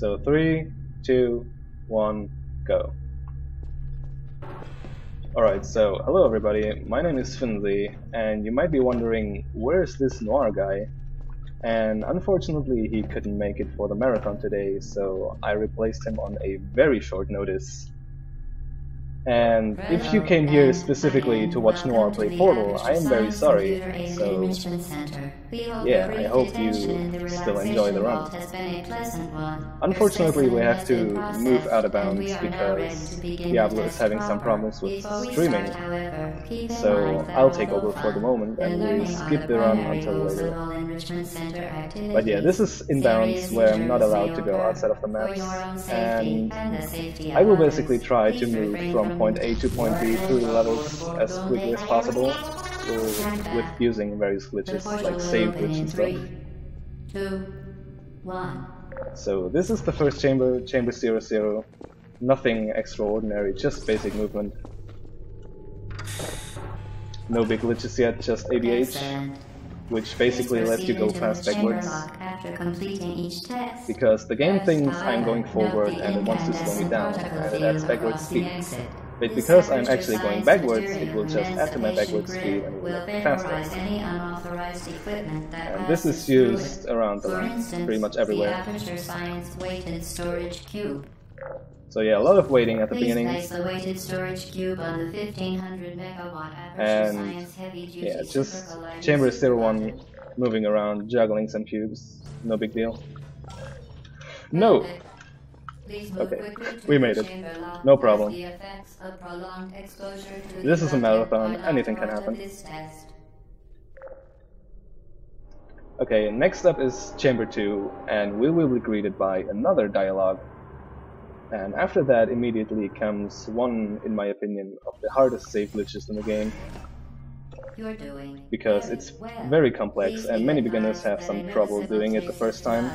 So 3, 2, 1, go. Alright, so hello everybody, my name is Fnzzy, and you might be wondering, where's this Noir guy? And unfortunately he couldn't make it for the marathon today, so I replaced him on a very short notice. And if you came here specifically to watch Noir play Portal, I am very sorry, so yeah, I hope you still enjoy the run. Unfortunately we have to move out of bounds because Diablo is having some problems with streaming, so I'll take over for the moment and we'll skip the run until later. But yeah, this is inbounds where I'm not allowed to go outside of the maps, and I will basically try to move from point A to point B through the levels as quickly as possible with using various glitches like save glitch and stuff. 2, 1. So this is the first chamber, chamber 00. Nothing extraordinary, just basic movement. No big glitches yet, just ABH, which basically lets you go fast backwards. Because the game thinks I'm going forward and it wants to slow me down, and it adds backwards speed. But because I'm actually going backwards, it will just add to my backwards speed and it will make me faster. And this is used around the map, pretty much everywhere. So yeah, a lot of waiting at the beginning. And yeah, just chamber 01 moving around, juggling some cubes, no big deal. No! Okay, we made it. No problem. This is a marathon, anything can happen. Okay, next up is Chamber 2, and we will be greeted by another dialogue. And after that immediately comes one, in my opinion, of the hardest save glitches in the game. Because it's very complex and many beginners have some trouble doing it the first time.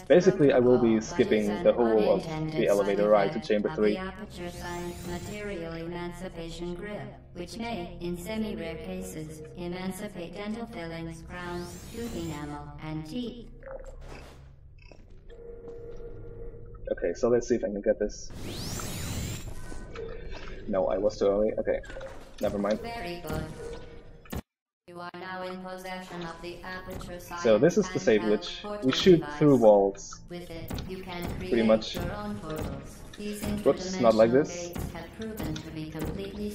Basically, I will be skipping the whole of the elevator ride to Chamber 3. Which may, in semi-rare cases, emancipate dental fillings, crowns, tooth enamel, and teeth. Okay, so let's see if I can get this. No, I was too early. Okay, never mind. Very good. You are now in possession of the aperture science. So this is the save glitch. We shoot through walls. With it, you can pretty much. your own portals. Whoops, not like this. Have proven to be completely...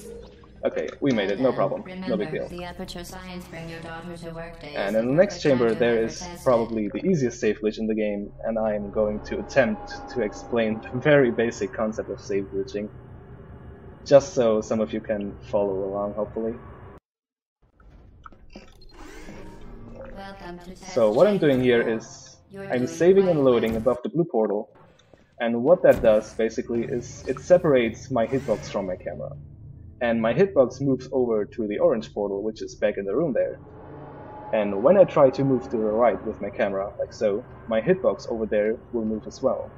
Okay, we made it, no problem, no big deal. The aperture science bring your daughter to work days. And in the next chamber there is probably the easiest save glitch in the game, and I am going to attempt to explain the very basic concept of save glitching, just so some of you can follow along, hopefully. So what I'm doing here is I'm saving and loading above the blue portal, and what that does basically is it separates my hitbox from my camera. And my hitbox moves over to the orange portal, which is back in the room there. And when I try to move to the right with my camera, like so, my hitbox over there will move as well.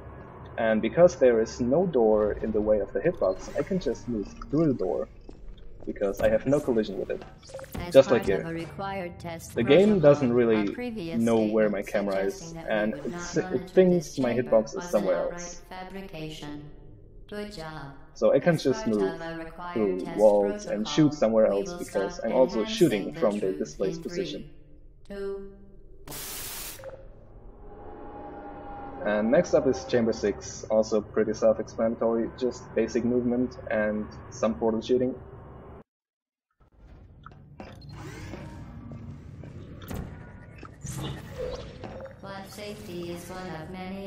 And because there is no door in the way of the hitbox, I can just move through the door, because I have no collision with it. Just like here. The game doesn't really know where my camera is, and it thinks my hitbox is somewhere else. Good job. So I can just move through walls and shoot somewhere else because I'm also shooting from the display's position. And next up is Chamber 6, also pretty self-explanatory, just basic movement and some portal shooting.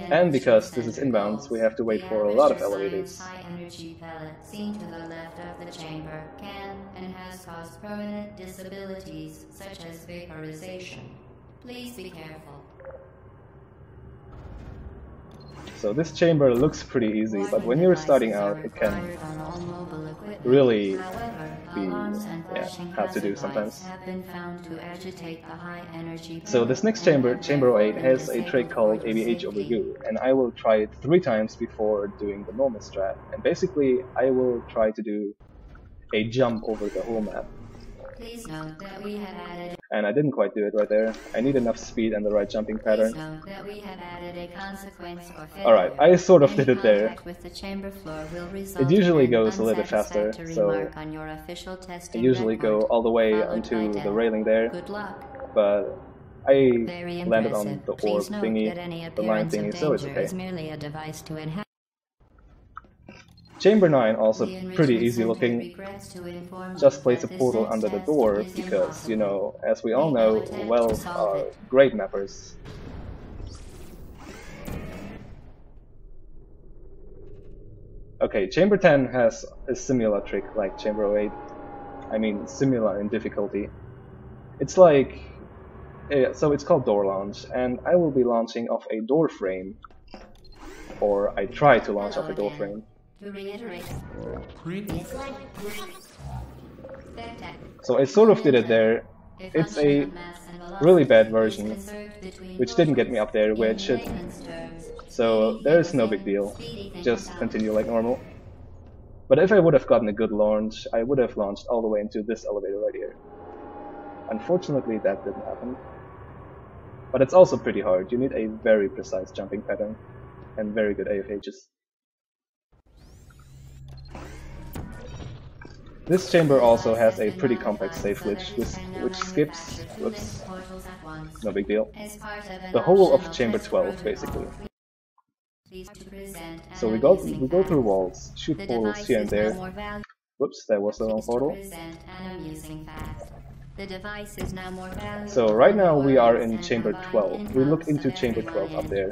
And because this is inbounds, we have to wait for a lot of elevators. High-energy pellet seen to the left of the chamber can and has caused permanent disabilities such as vaporization. Please be careful. So this chamber looks pretty easy, but when you're starting out, it can really be hard to do sometimes. So this next chamber, Chamber 08, has a trick called ABH over goo, and I will try it 3 times before doing the normal strat. And basically, I will try to do a jump over the whole map. Please note that we have added. And I didn't quite do it right there. I need enough speed and the right jumping pattern. Please note that we have added a consequence or failure. Alright, I sort of did it there. Contact with the chamber floor will result It usually in goes a little faster, unsatisfactory so mark on your official I testing usually go record, all the way followed onto by the death. railing there, Good luck. but I Very landed on impressive. the orb Please note thingy, that any the line appearance thingy, of so it's danger okay. is merely a device to enhance. Chamber 9 also The pretty Enrichment easy Center looking. regrets to inform Just you place a that this portal next under the test door is because, impossible. you know, as we all Make know, no attempt to Wells solve are it. great mappers. Okay, Chamber 10 has a similar trick like Chamber 08. I mean, similar in difficulty. It's like... so it's called door launch, and I will be launching off a door frame. Or I try to launch off a door frame. To reiterate, So I sort of did it there. It's a really bad version, which didn't get me up there where it should. So there's no big deal. Just continue like normal. But if I would have gotten a good launch, I would have launched all the way into this elevator right here. Unfortunately, that didn't happen. But it's also pretty hard. You need a very precise jumping pattern and very good AFHs. This chamber also has a pretty complex save glitch, which skips, whoops, no big deal, the whole of chamber 12 basically. So we go through walls, shoot portals here and there. Whoops, that was the wrong portal. So right now we are in chamber 12. We look into chamber 12 up there,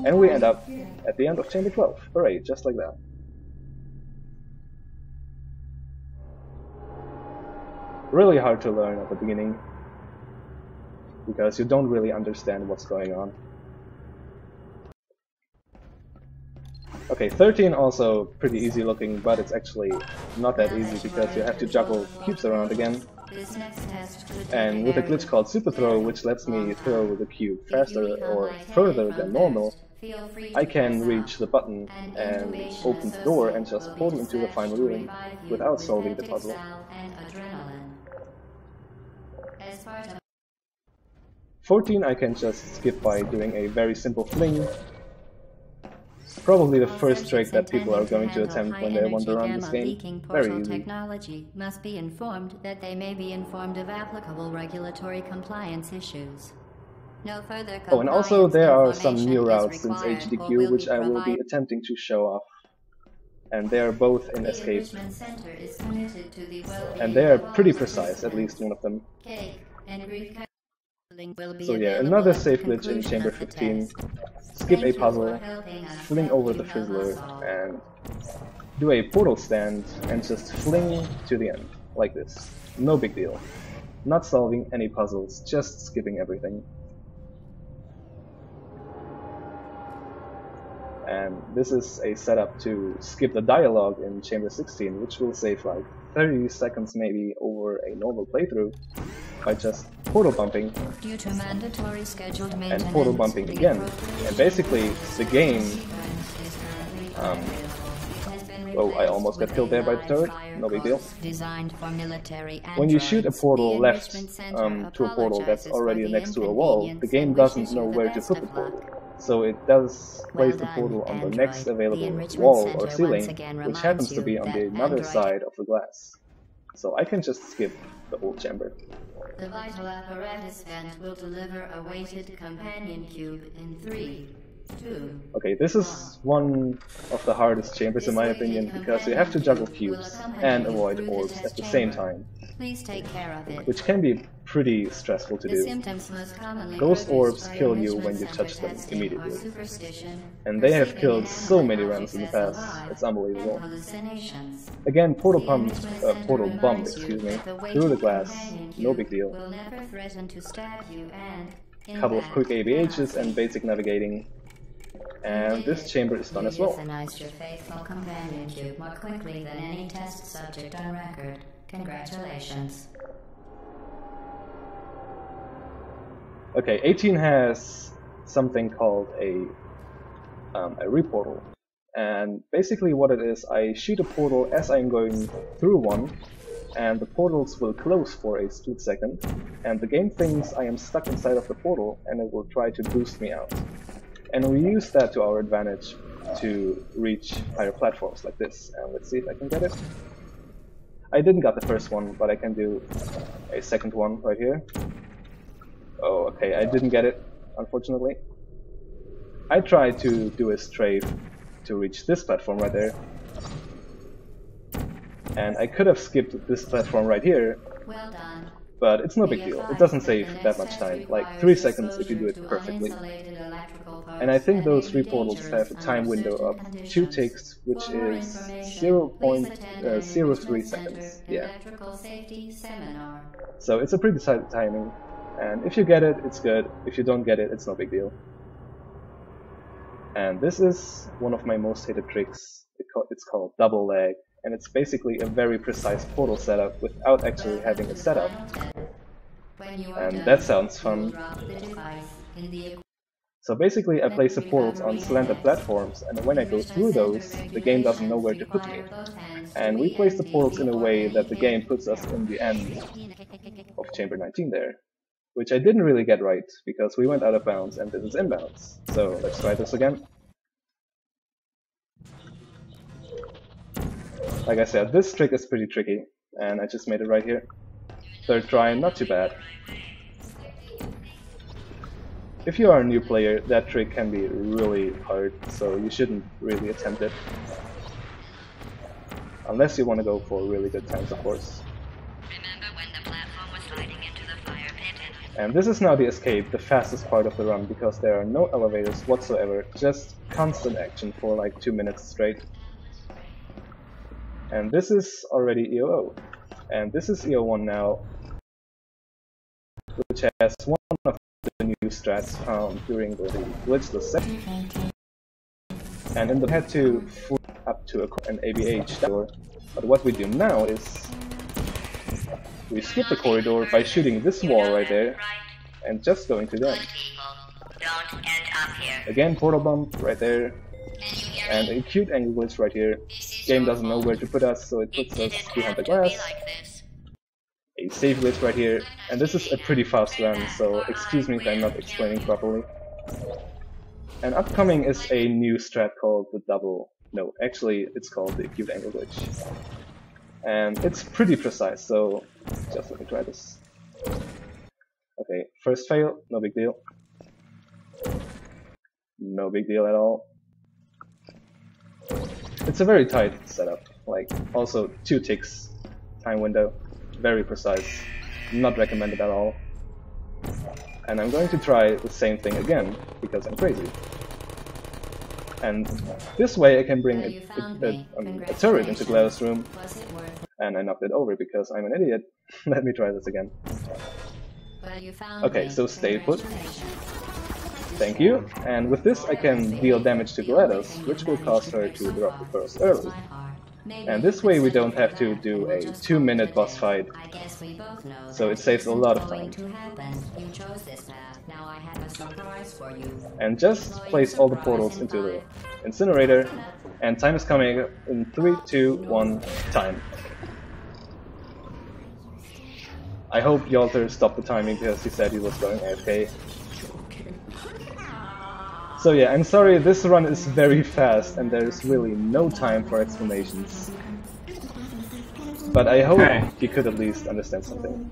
and we end up at the end of chamber 12. Hooray, just like that. Really hard to learn at the beginning, because you don't really understand what's going on. Okay, 13 also pretty easy looking, but it's actually not that easy because you have to juggle cubes around again. And with a glitch called Super Throw, which lets me throw the cube faster or further than normal, I can reach the button and open the door and just portal into the final room without solving the puzzle. 14 I can just skip by doing a very simple fling. Probably the first trick that people are going to attempt when they wander around this game. Very easy. Technology must be informed that they may be informed of applicable regulatory compliance issues. No further oh, and also there are some new routes since HDQ which I will be attempting to show off. And they are both in Escape. And they are pretty precise, at least one of them. So yeah, another safe glitch in Chamber 15. Skip a puzzle, fling over the Fizzler, and do a portal stand, and just fling to the end, like this. No big deal. Not solving any puzzles, just skipping everything. And this is a setup to skip the dialogue in Chamber 16, which will save like 30 seconds maybe over a normal playthrough by just portal bumping and portal bumping again. And basically the game... oh, I almost got killed there by the turret, no big deal. When you shoot a portal left to a portal that's already next to a wall, the game doesn't know where to put the portal. So it does place the portal on the next available wall or ceiling, which happens to be on the other side of the glass. So I can just skip the whole chamber. The vital apparatus vent will deliver a weighted companion cube in 3, 2. Okay, this is one of the hardest chambers in my opinion, because you have to juggle cubes and avoid orbs at the same time. Please take care of it. Which can be pretty stressful to do. Those orbs kill you when you touch them immediately. And they have killed so many runs in the past, it's unbelievable. Again, portal bump, excuse me, through the glass, no big deal. Couple of quick ABHs and basic navigating. And this chamber is done as well. Your faithful companion cube more quickly than any test subject on record. Congratulations. Okay, 18 has something called a reportal. And basically what it is, I shoot a portal as I'm going through one, and the portals will close for a split second, and the game thinks I am stuck inside of the portal and it will try to boost me out. And we use that to our advantage to reach higher platforms like this. And let's see if I can get it. I didn't get the first one, but I can do a second one right here. Oh, okay, I didn't get it, unfortunately. I tried to do a strafe to reach this platform right there. And I could have skipped this platform right here. Well done. But it's no big deal. It doesn't save that much time, like 3 seconds if you do it perfectly. And I think those 3 portals have a time window of 2 ticks, which is 0.03 seconds. Yeah. So it's a pretty tight timing. And if you get it, it's good. If you don't get it, it's no big deal. And this is one of my most hated tricks. It's called double lag. And it's basically a very precise portal setup without actually having a setup. And that sounds fun. So basically I place the portals on slanted platforms, and when I go through those, the game doesn't know where to put me. And we place the portals in a way that the game puts us in the end of chamber 19 there. Which I didn't really get right, because we went out of bounds and this is inbounds. So let's try this again. Like I said, this trick is pretty tricky, and I just made it right here. Third try, not too bad. If you are a new player, that trick can be really hard, so you shouldn't really attempt it. Unless you want to go for really good times, of course. Remember when the platform was sliding into the fire pit and this is now the escape, the fastest part of the run, because there are no elevators whatsoever, just constant action for like 2 minutes straight. And this is already EOO. And this is EO1 now, which has one of the new strats found during the glitchless section. And in the head to flip up to an ABH door. But what we do now is we skip the corridor by shooting this wall right there and just going to them. Again, portal bump right there. And a cute angle glitch right here. Game doesn't know where to put us, so it puts us behind the glass. A save glitch right here, and this is a pretty fast run, so excuse me if I'm not explaining properly. And upcoming is a new strat called the double. No, actually it's called the acute angle glitch. And it's pretty precise, so just let me try this. Okay, first fail, no big deal. No big deal at all. It's a very tight setup, like also 2 ticks time window, very precise, not recommended at all. And I'm going to try the same thing again, because I'm crazy. And this way I can bring a turret into GLaDOS' room, and I knocked it over because I'm an idiot. Let me try this again. Okay, so stay put. Thank you, and with this I can deal damage to GLaDOS, which will cause her to drop the first early. And this way we don't have to do a 2-minute boss fight, so it saves a lot of time. And just place all the portals into the incinerator, and time is coming in 3, 2, 1, time. I hope Yalter stopped the timing because he said he was going AFK. So yeah, I'm sorry, this run is very fast and there's really no time for explanations. But I hope you could at least understand something.